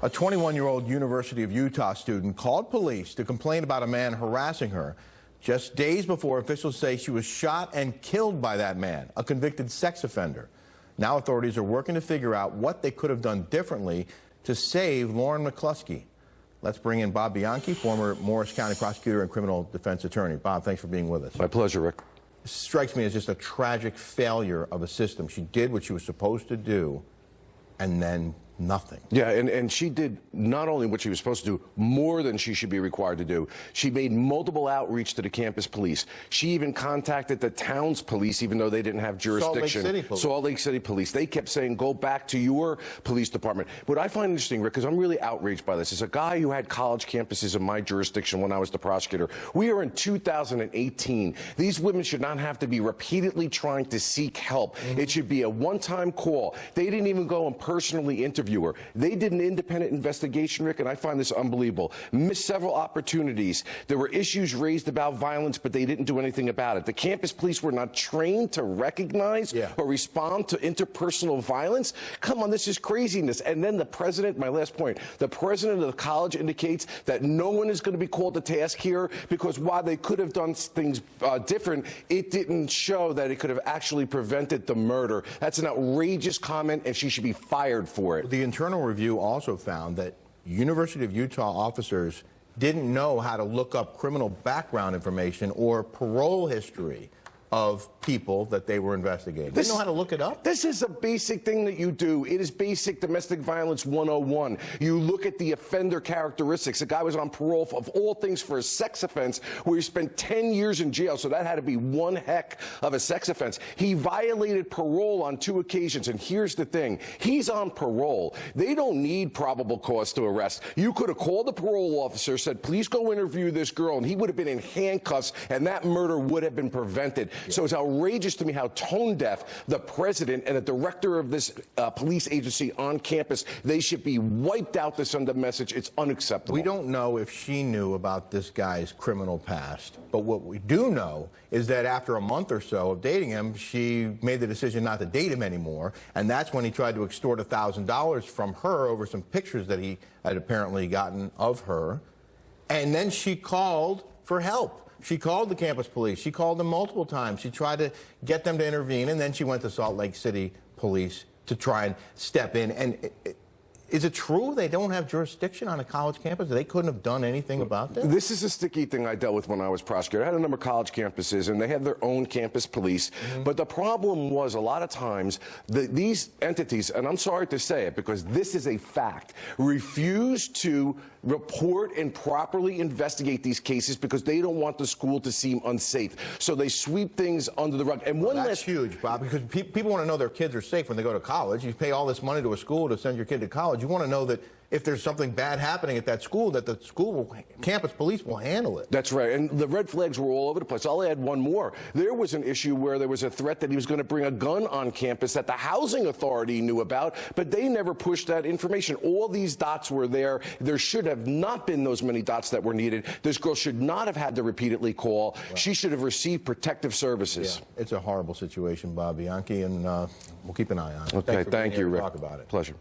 A 21-year-old University of Utah student called police to complain about a man harassing her. Just days before, officials say she was shot and killed by that man, a convicted sex offender. Now authorities are working to figure out what they could have done differently to save Lauren McCluskey. Let's bring in Bob Bianchi, former Morris County prosecutor and criminal defense attorney. Bob, thanks for being with us. My pleasure, Rick. It strikes me as just a tragic failure of a system. She did what she was supposed to do, and then nothing. Yeah, and she did not only what she was supposed to do, more than she should be required to do. She made multiple outreach to the campus police. She even contacted the town's police, even though they didn't have jurisdiction. Salt Lake City Police. They kept saying, go back to your police department. What I find interesting, Rick, because I'm really outraged by this, is a guy who had college campuses in my jurisdiction when I was the prosecutor. We are in 2018. These women should not have to be repeatedly trying to seek help. It should be a one-time call. They didn't even go and personally interview her. They did an independent investigation, Rick, and I find this unbelievable. Missed several opportunities. There were issues raised about violence, but they didn't do anything about it. The campus police were not trained to recognize or respond to interpersonal violence. Come on, this is craziness. And then the president, my last point, the president of the college indicates that no one is going to be called to task here because while they could have done things different, it didn't show that it could have actually prevented the murder. That's an outrageous comment, and she should be fired for it. The internal review also found that University of Utah officers didn't know how to look up criminal background information or parole history of people that they were investigating. They didn't know how to look it up? This is a basic thing that you do. It is basic domestic violence 101. You look at the offender characteristics. The guy was on parole, of all things, for a sex offense where he spent 10 years in jail, so that had to be one heck of a sex offense. He violated parole on 2 occasions, and here's the thing. He's on parole. They don't need probable cause to arrest. You could have called the parole officer, said, please go interview this girl, and he would have been in handcuffs, and that murder would have been prevented. So it's outrageous to me how tone-deaf the president and the director of this police agency on campus, they should be wiped out to send a message. It's unacceptable. We don't know if she knew about this guy's criminal past, but what we do know is that after a month or so of dating him, she made the decision not to date him anymore, and that's when he tried to extort $1,000 from her over some pictures that he had apparently gotten of her, and then she called for help. She called the campus police. She called them multiple times. She tried to get them to intervene, and then she went to Salt Lake City Police to try and step in. And is it true they don't have jurisdiction on a college campus? They couldn't have done anything about this? This is a sticky thing I dealt with when I was prosecutor. I had a number of college campuses, and they had their own campus police. But the problem was a lot of times these entities, and I'm sorry to say it because this is a fact, refuse to report and properly investigate these cases because they don't want the school to seem unsafe. So they sweep things under the rug. And that's huge, Bob, because people want to know their kids are safe when they go to college. You pay all this money to a school to send your kid to college. You want to know that if there's something bad happening at that school, that the campus police will handle it. That's right. And the red flags were all over the place. I'll add one more. There was an issue where there was a threat that he was going to bring a gun on campus that the housing authority knew about, but they never pushed that information. All these dots were there. There should have not been those many dots that were needed. This girl should not have had to repeatedly call. Right. She should have received protective services. Yeah. It's a horrible situation, Bob Bianchi, and we'll keep an eye on it. Okay, thank you, Rick. Talk about it. Pleasure.